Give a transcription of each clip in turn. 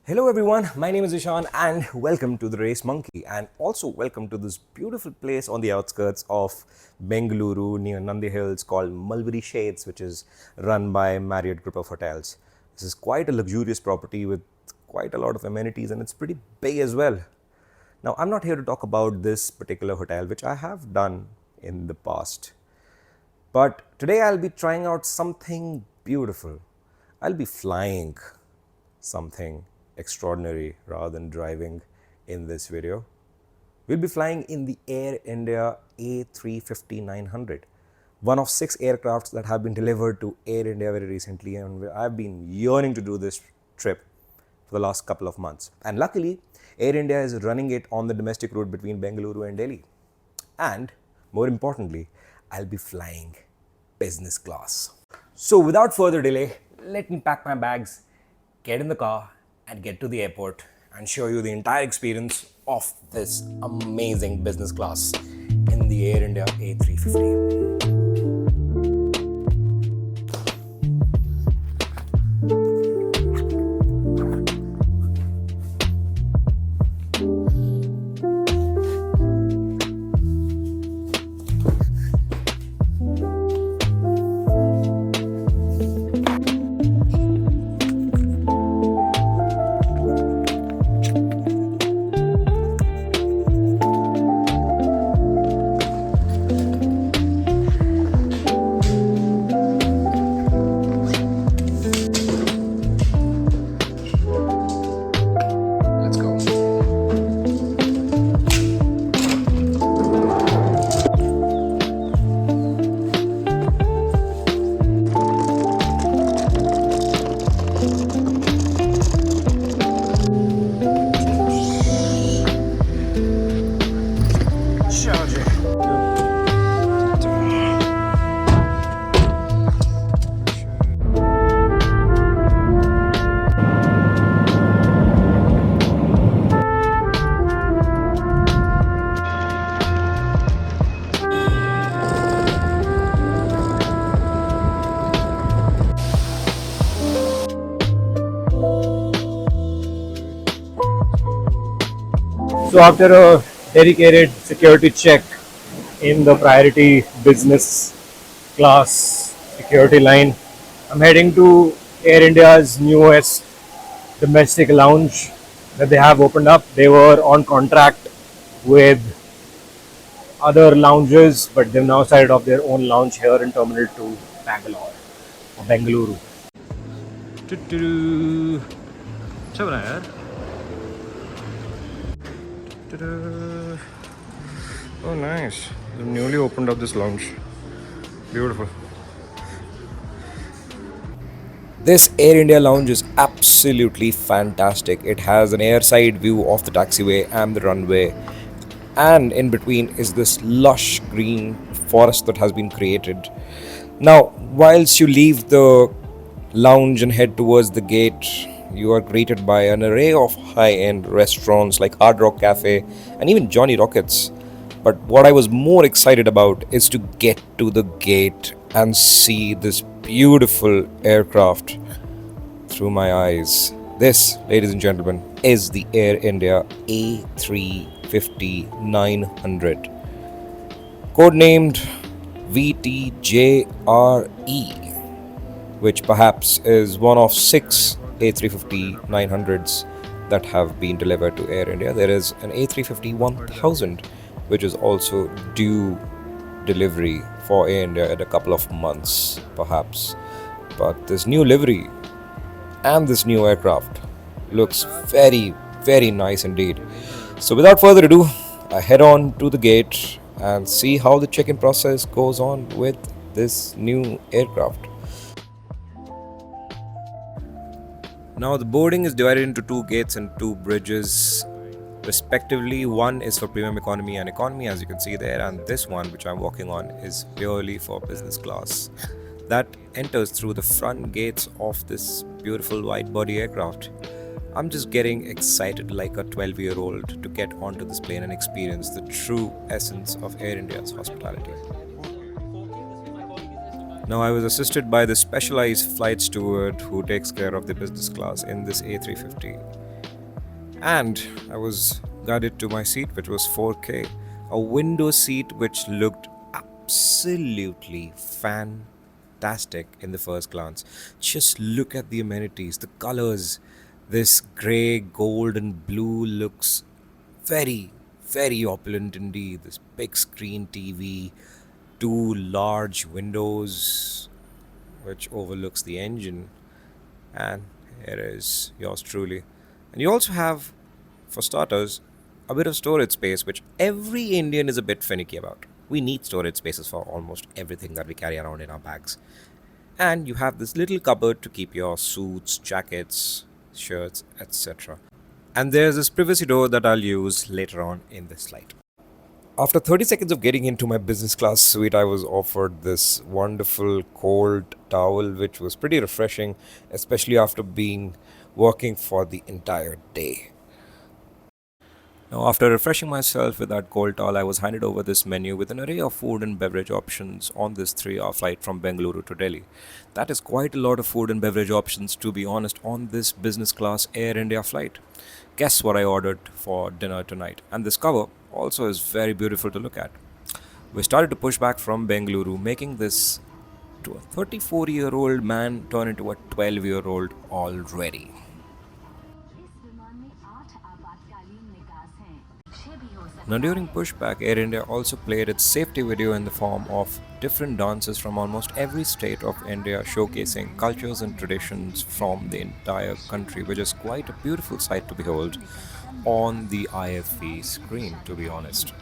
Hello everyone, my name is Ishan and welcome to the Race Monkey and also welcome to this beautiful place on the outskirts of Bengaluru near Nandi Hills called Mulberry Shades, which is run by Marriott Group of Hotels. This is quite a luxurious property with quite a lot of amenities and it's pretty big as well. Now, I'm not here to talk about this particular hotel, which I have done in the past. But today I'll be trying out something beautiful. I'll be flying something extraordinary rather than driving in this video. We'll be flying in the Air India A350-900, one of 6 aircrafts that have been delivered to Air India very recently, and I've been yearning to do this trip for the last couple of months. And luckily, Air India is running it on the domestic route between Bengaluru and Delhi. And more importantly, I'll be flying business class. So without further delay, let me pack my bags, get in the car, and get to the airport and show you the entire experience of this amazing business class in the Air India A350. Let's go. So after a dedicated security check in the priority business class security line, I'm heading to Air India's newest domestic lounge that they have opened up. They were on contract with other lounges, but they've now started off their own lounge here in Terminal 2, Bangalore or Bengaluru. अच्छा बना यार. Oh, nice. They've newly opened up this lounge. Beautiful. This Air India lounge is absolutely fantastic. It has an airside view of the taxiway and the runway, and in between is this lush green forest that has been created. Now, whilst you leave the lounge and head towards the gate, you are greeted by an array of high end restaurants like Hard Rock Cafe and even Johnny Rockets. But what I was more excited about is to get to the gate and see this beautiful aircraft through my eyes. This, ladies and gentlemen, is the Air India A350-900, codenamed VTJRE, which perhaps is one of 6 A350-900s that have been delivered to Air India. There is an A350-1000, which is also due delivery for Air India in a couple of months, perhaps. But this new livery and this new aircraft looks very, very nice indeed. So without further ado, I head on to the gate and see how the check-in process goes on with this new aircraft. Now the boarding is divided into 2 gates and 2 bridges respectively. One is for premium economy and economy, as you can see there, and this one which I'm walking on is purely for business class. That enters through the front gates of this beautiful wide-body aircraft. I'm just getting excited like a 12-year-old to get onto this plane and experience the true essence of Air India's hospitality. Now, I was assisted by the specialized flight steward who takes care of the business class in this A350. And I was guided to my seat, which was 4K, a window seat which looked absolutely fantastic in the first glance. Just look at the amenities, the colors. This grey, gold, and blue looks very, very opulent indeed. This big screen TV, two large windows which overlooks the engine, and here is yours truly. And you also have, for starters, a bit of storage space, which every Indian is a bit finicky about. We need storage spaces for almost everything that we carry around in our bags. And you have this little cupboard to keep your suits, jackets, shirts, etc. And there's this privacy door that I'll use later on in this slide. After 30 seconds of getting into my business class suite, I was offered this wonderful cold towel, which was pretty refreshing, especially after being working for the entire day. Now, after refreshing myself with that cold towel, I was handed over this menu with an array of food and beverage options on this 3 hour flight from Bengaluru to Delhi. That is quite a lot of food and beverage options, to be honest, on this business class Air India flight. Guess what I ordered for dinner tonight? And this cover also is very beautiful to look at. We started to push back from Bengaluru, making this to a 34-year-old man turn into a 12-year-old already. Now, during pushback, Air India also played its safety video in the form of different dances from almost every state of India, showcasing cultures and traditions from the entire country, which is quite a beautiful sight to behold on the IFE screen, to be honest.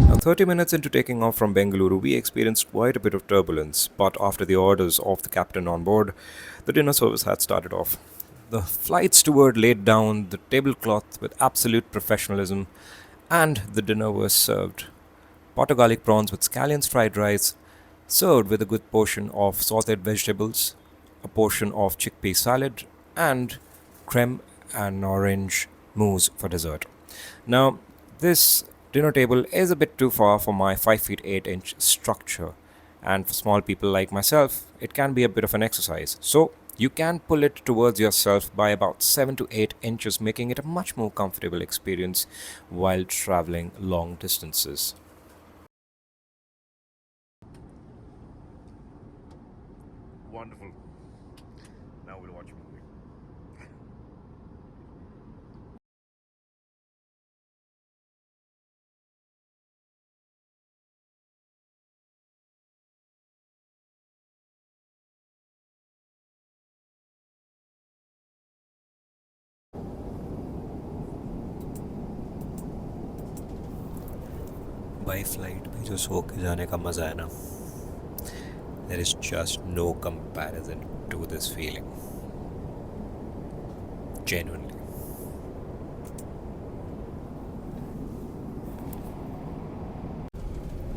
Now, 30 minutes into taking off from Bengaluru, we experienced quite a bit of turbulence, but after the orders of the captain on board, the dinner service had started off. The flight steward laid down the tablecloth with absolute professionalism, and the dinner was served. Potter garlic prawns with scallions fried rice, served with a good portion of sauteed vegetables, a portion of chickpea salad, and creme and orange mousse for dessert. Now, this dinner table is a bit too far for my 5 feet 8 inch structure, and for small people like myself, it can be a bit of an exercise. So, you can pull it towards yourself by about 7 to 8 inches, making it a much more comfortable experience while traveling long distances. Wonderful. Now we'll watch a movie. By flight में जो सो के जाने का मज़ा है ना, there is just no comparison to this feeling. Genuinely.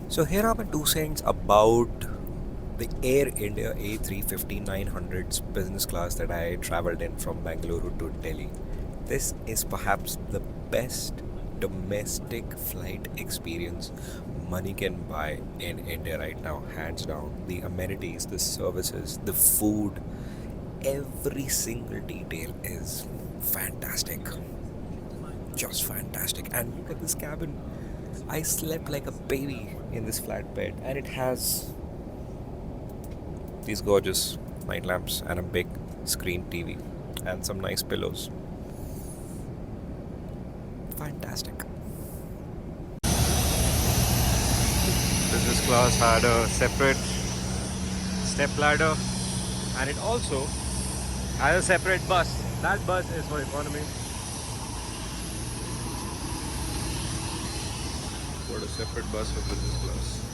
So here are my two cents about the Air India A350-900's business class that I traveled in from Bangalore to Delhi. This is perhaps the best domestic flight experience money can buy in India right now, hands down. The amenities, the services, the food, every single detail is fantastic. Just fantastic. And look at this cabin. I slept like a baby in this flatbed, and it has these gorgeous night lamps and a big screen TV and some nice pillows. Fantastic. Business class had a separate step ladder, and it also has a separate bus. That bus is for economy. Got a separate bus for business class.